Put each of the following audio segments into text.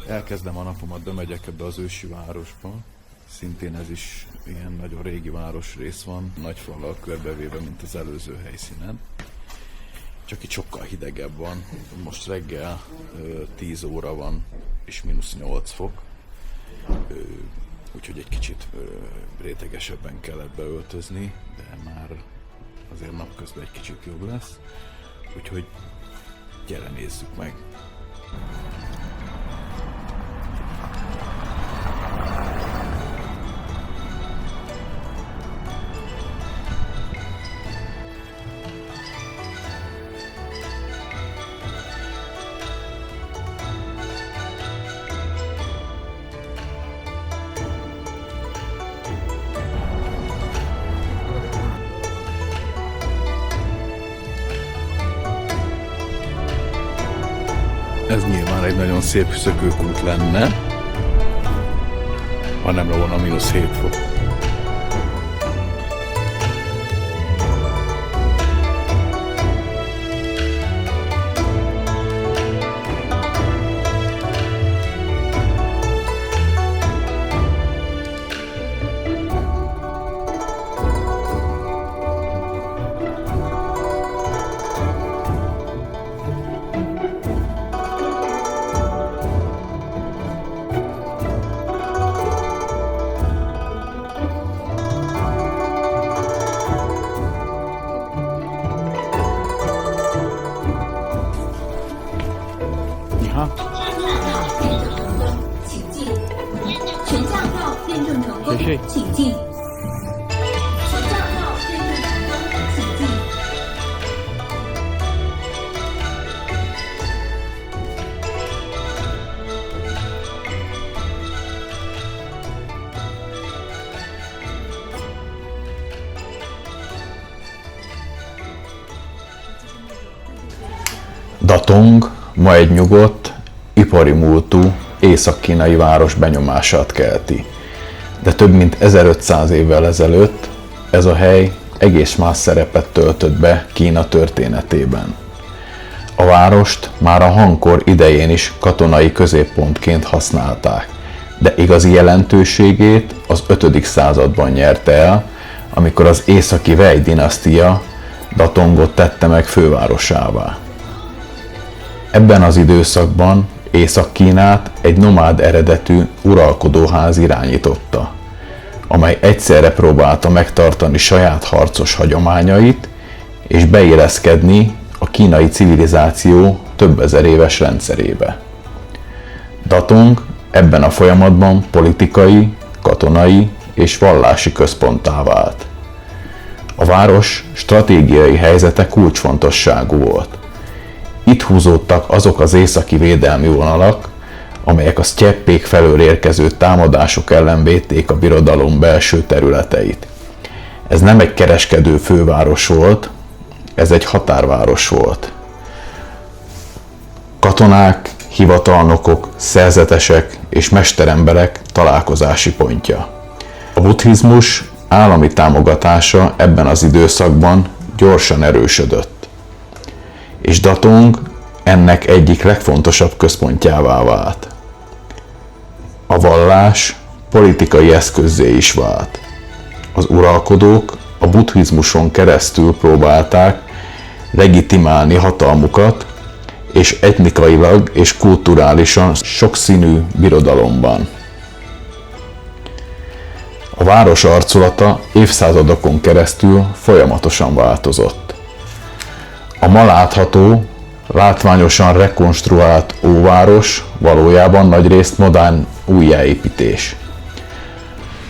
Elkezdem a napomat, bemegyek ebbe az ősi városba. Szintén ez is ilyen nagyon régi városrész van, nagy fallal körbevéve, mint az előző helyszínen. Csak itt sokkal hidegebb van. Most reggel 10 óra van, és -8 fok. Úgyhogy egy kicsit rétegesebben kellett beöltözni, de már azért napközben egy kicsit jobb lesz. Úgyhogy gyere, nézzük meg! Ez nyilván egy nagyon szép szökőkút lenne, ha nem volna -7 fok. Datong ma egy nyugodt, ipari múltú, észak-kínai város benyomását kelti. De több mint 1500 évvel ezelőtt ez a hely egész más szerepet töltött be Kína történetében. A várost már a Han-kor idején is katonai középpontként használták, de igazi jelentőségét az 5. században nyerte el, amikor az északi Wei dinasztia Datongot tette meg fővárosává. Ebben az időszakban Észak-Kínát egy nomád eredetű uralkodóház irányította, amely egyszerre próbálta megtartani saját harcos hagyományait és beilleszkedni a kínai civilizáció több ezer éves rendszerébe. Datong ebben a folyamatban politikai, katonai és vallási központtá vált. A város stratégiai helyzete kulcsfontosságú volt. Itt húzódtak azok az északi védelmi vonalak, amelyek a sztyeppék felől érkező támadások ellen védték a birodalom belső területeit. Ez nem egy kereskedő főváros volt, ez egy határváros volt. Katonák, hivatalnokok, szerzetesek és mesteremberek találkozási pontja. A buddhizmus állami támogatása ebben az időszakban gyorsan erősödött, és Datong ennek egyik legfontosabb központjává vált. A vallás politikai eszközzé is vált. Az uralkodók a buddhizmuson keresztül próbálták legitimálni hatalmukat, és etnikailag és kulturálisan sokszínű birodalomban. A város arculata évszázadokon keresztül folyamatosan változott. A ma látható, látványosan rekonstruált óváros valójában nagyrészt modern újjáépítés.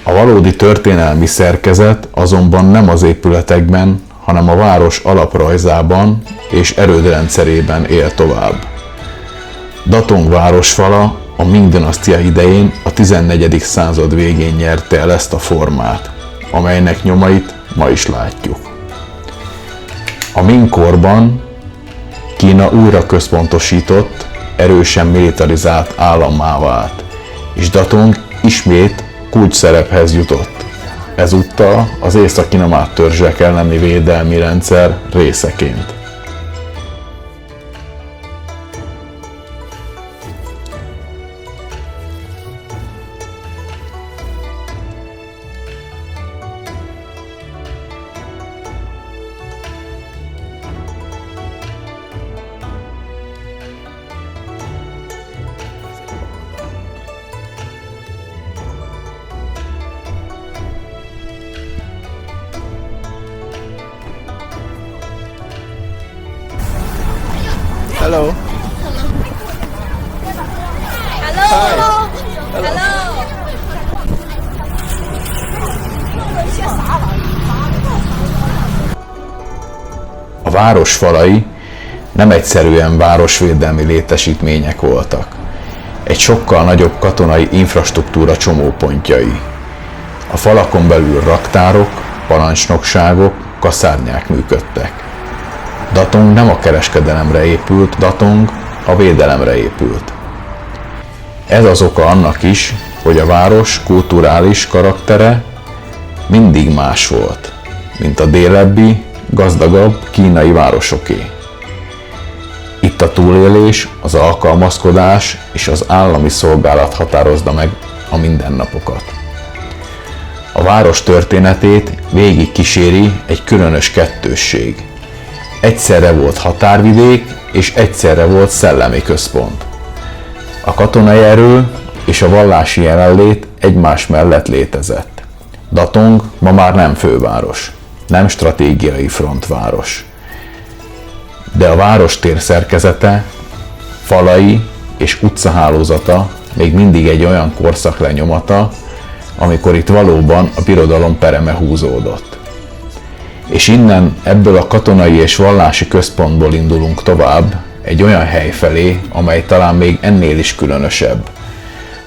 A valódi történelmi szerkezet azonban nem az épületekben, hanem a város alaprajzában és erődrendszerében él tovább. Datong városfala a Ming dinasztia idején a 14. század végén nyerte el ezt a formát, amelynek nyomait ma is látjuk. A Ming-korban Kína újra központosított, erősen militarizált állammá vált, és Datong ismét kulcsszerephez jutott. Ezúttal az északi nomád törzsek elleni védelmi rendszer részeként. Hello. Hello. Hello. A város falai nem egyszerűen városvédelmi létesítmények voltak. Egy sokkal nagyobb katonai infrastruktúra csomópontjai. A falakon belül raktárok, parancsnokságok, kaszárnyák működtek. Datong nem a kereskedelemre épült, Datong a védelemre épült. Ez az oka annak is, hogy a város kulturális karaktere mindig más volt, mint a délebbi, gazdagabb kínai városoké. Itt a túlélés, az alkalmazkodás és az állami szolgálat határozza meg a mindennapokat. A város történetét végig kíséri egy különös kettősség. Egyszerre volt határvidék és egyszerre volt szellemi központ. A katonai erő és a vallási jelenlét egymás mellett létezett. Datong ma már nem főváros, nem stratégiai frontváros. De a várostér szerkezete, falai és utcahálózata még mindig egy olyan korszak lenyomata, amikor itt valóban a birodalom pereme húzódott. És innen, ebből a katonai és vallási központból indulunk tovább egy olyan hely felé, amely talán még ennél is különösebb.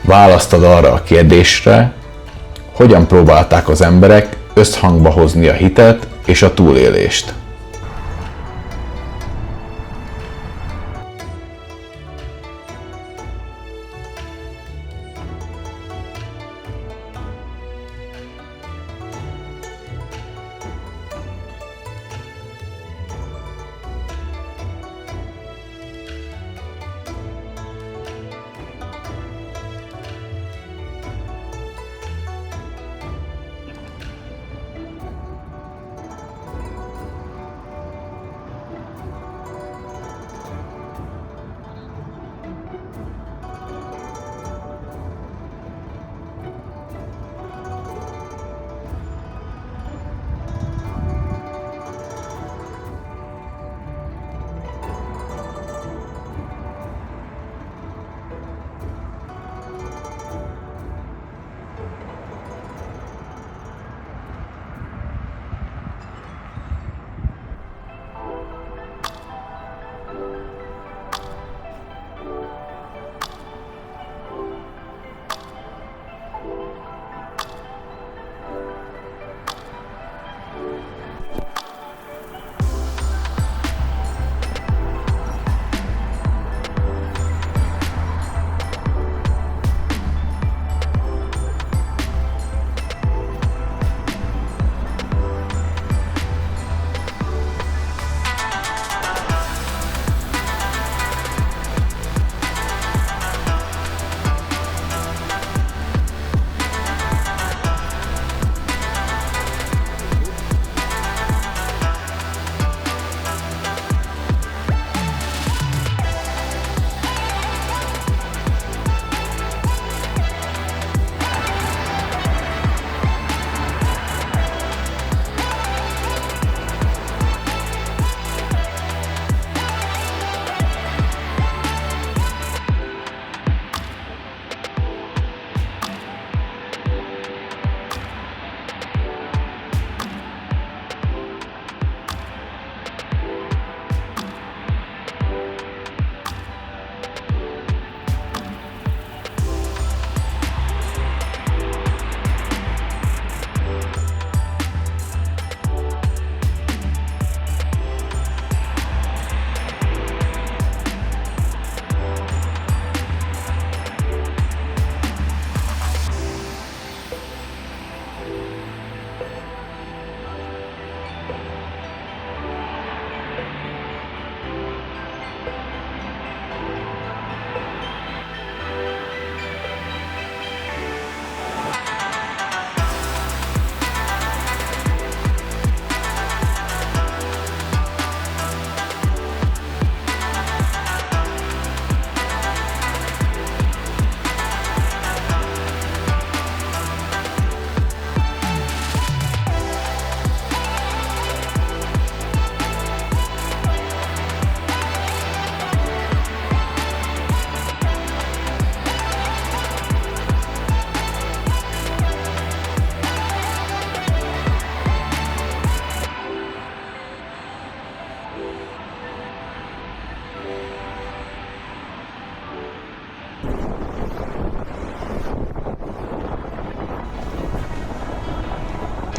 Választ ad arra a kérdésre, hogyan próbálták az emberek összhangba hozni a hitet és a túlélést.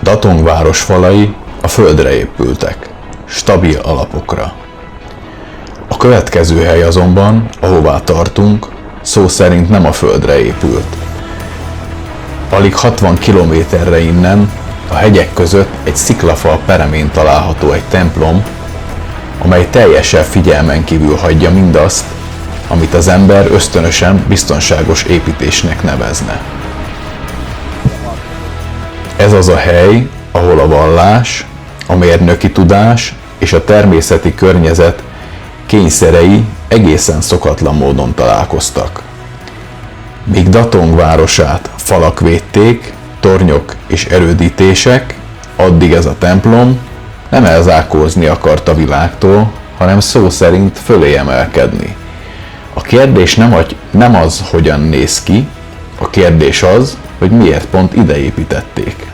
Datong város falai a földre épültek, stabil alapokra. A következő hely azonban, ahová tartunk, szó szerint nem a földre épült. Alig 60 kilométerre innen, a hegyek között egy sziklafal peremén található egy templom, amely teljesen figyelmen kívül hagyja mindazt, amit az ember ösztönösen biztonságos építésnek nevezne. Ez az a hely, ahol a vallás, a mérnöki tudás és a természeti környezet kényszerei egészen szokatlan módon találkoztak. Míg Datong városát falak védték, tornyok és erődítések, addig ez a templom nem elzárkózni akart a világtól, hanem szó szerint fölé emelkedni. A kérdés nem az, hogyan néz ki, a kérdés az, hogy miért pont ide építették.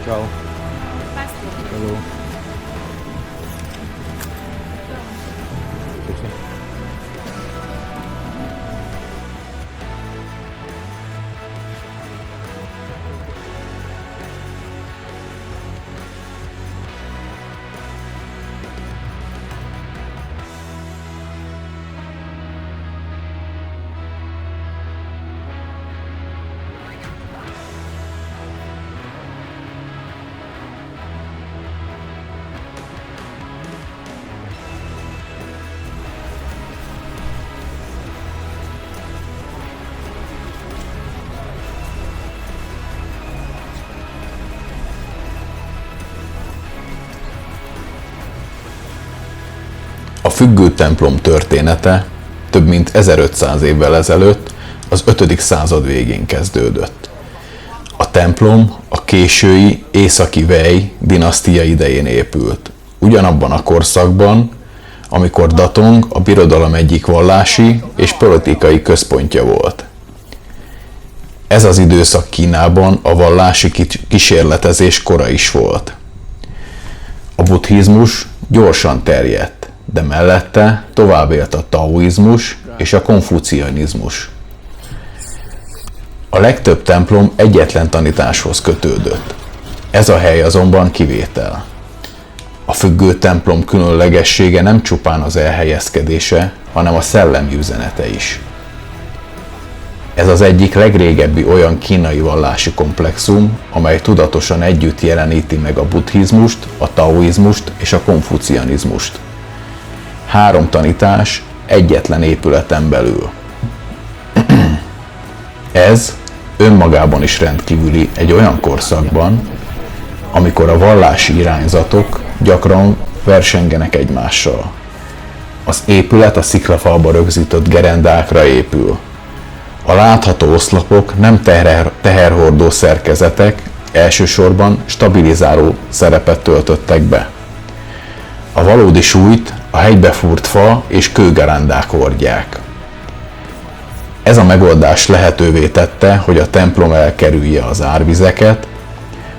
Ciao. Hello. A függő templom története több mint 1500 évvel ezelőtt, az 5. század végén kezdődött. A templom a késői északi Wei dinasztia idején épült, ugyanabban a korszakban, amikor Datong a birodalom egyik vallási és politikai központja volt. Ez az időszak Kínában a vallási kísérletezés kora is volt. A buddhizmus gyorsan terjedt, de mellette tovább élt a taoizmus és a konfucianizmus. A legtöbb templom egyetlen tanításhoz kötődött. Ez a hely azonban kivétel. A függő templom különlegessége nem csupán az elhelyezkedése, hanem a szellemi üzenete is. Ez az egyik legrégebbi olyan kínai vallási komplexum, amely tudatosan együtt jeleníti meg a buddhizmust, a taoizmust és a konfucianizmust. 3 tanítás egyetlen épületen belül. Ez önmagában is rendkívüli egy olyan korszakban, amikor a vallási irányzatok gyakran versengenek egymással. Az épület a sziklafalba rögzített gerendákra épül. A látható oszlopok nem teherhordó szerkezetek, elsősorban stabilizáló szerepet töltöttek be. A valódi súlyt a hegybe fúrt fa és kőgerendák hordják. Ez a megoldás lehetővé tette, hogy a templom elkerülje az árvizeket,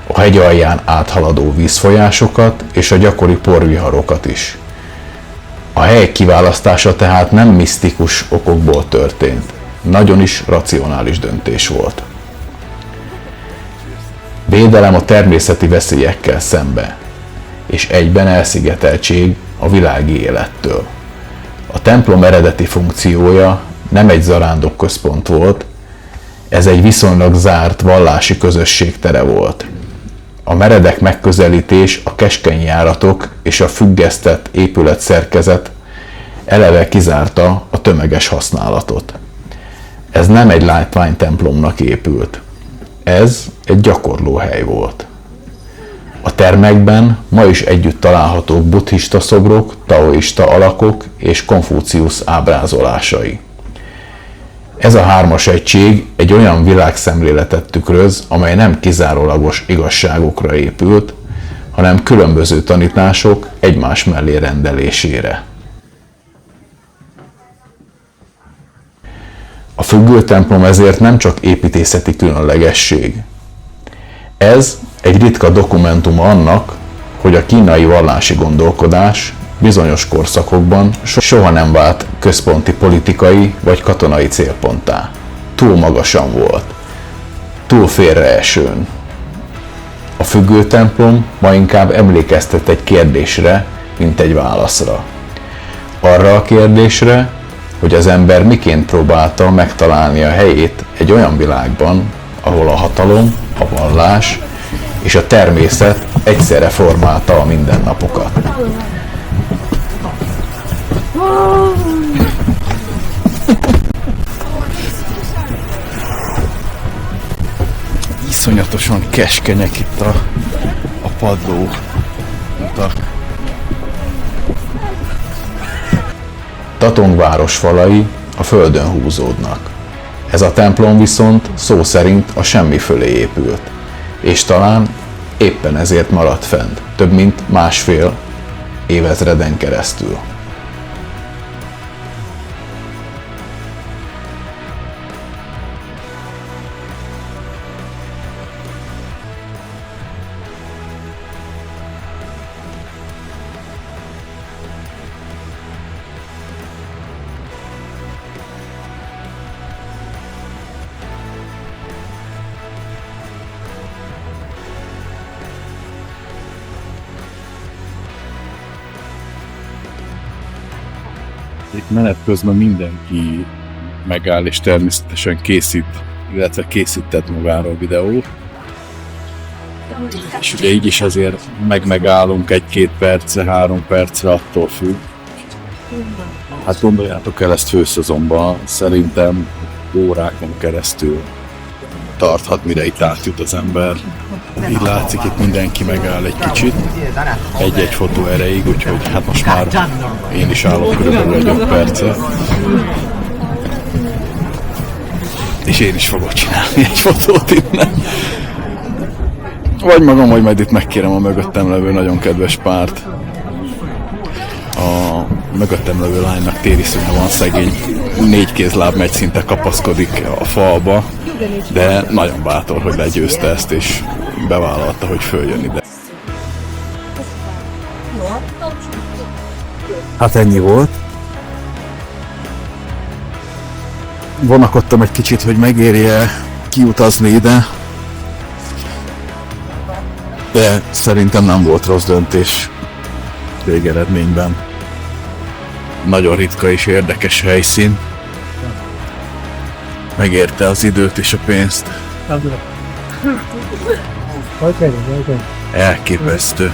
a hegy alján áthaladó vízfolyásokat és a gyakori porviharokat is. A hely kiválasztása tehát nem misztikus okokból történt. Nagyon is racionális döntés volt. Védelem a természeti veszélyekkel szembe, és egyben elszigeteltség a világi élettől. A templom eredeti funkciója nem egy zarándokközpont volt, ez egy viszonylag zárt vallási közösség tere volt. A meredek megközelítés, a keskeny járatok és a függesztett épületszerkezet eleve kizárta a tömeges használatot. Ez nem egy látványtemplomnak épült. Ez egy gyakorlóhely volt. A termekben ma is együtt találhatók buddhista szobrok, taoista alakok és Konfuciusz ábrázolásai. Ez a 3 egység egy olyan világszemléletet tükröz, amely nem kizárólagos igazságokra épült, hanem különböző tanítások egymás mellé rendelésére. A függőtemplom ezért nem csak építészeti különlegesség. Ez egy ritka dokumentum annak, hogy a kínai vallási gondolkodás bizonyos korszakokban soha nem vált központi politikai vagy katonai célponttá. Túl magasan volt, túl félreesőn. A függőtemplom ma inkább emlékeztet egy kérdésre, mint egy válaszra. Arra a kérdésre, hogy az ember miként próbálta megtalálni a helyét egy olyan világban, ahol a hatalom, a vallás és a természet egyszerre formálta a mindennapokat. Iszonyatosan keskenyek itt a padló utak. Tatong város falai a földön húzódnak. Ez a templom viszont szó szerint a semmi fölé épült, és talán éppen ezért maradt fent több mint 1,5 évezreden keresztül. Itt menet közben mindenki megáll és természetesen készít, illetve készített magáról videót. És ugye így is azért megállunk 1-2 percre, 3 percre, attól függ. Hát gondoljátok el, ezt főszezonban szerintem órákon keresztül tarthat, mire itt átjut az ember. Így látszik, itt mindenki megáll egy kicsit, egy-egy fotó erejéig, úgyhogy hát most már én is állok körülbelül egy 5 percet. És én is fogok csinálni egy fotót innen. Vagy magam, vagy majd itt megkérem a mögöttem levő nagyon kedves párt. A mögöttem levő lánynak tériszűnye van, szegény. 4 kézláb megy, szinte kapaszkodik a falba, de nagyon bátor, hogy legyőzte ezt, és bevállalta, hogy följön ide. Hát ennyi volt. Vonakodtam egy kicsit, hogy megérje kiutazni ide, de szerintem nem volt rossz döntés végeredményben. Nagyon ritka és érdekes helyszín. Megérte az időt és a pénzt. Elképesztő.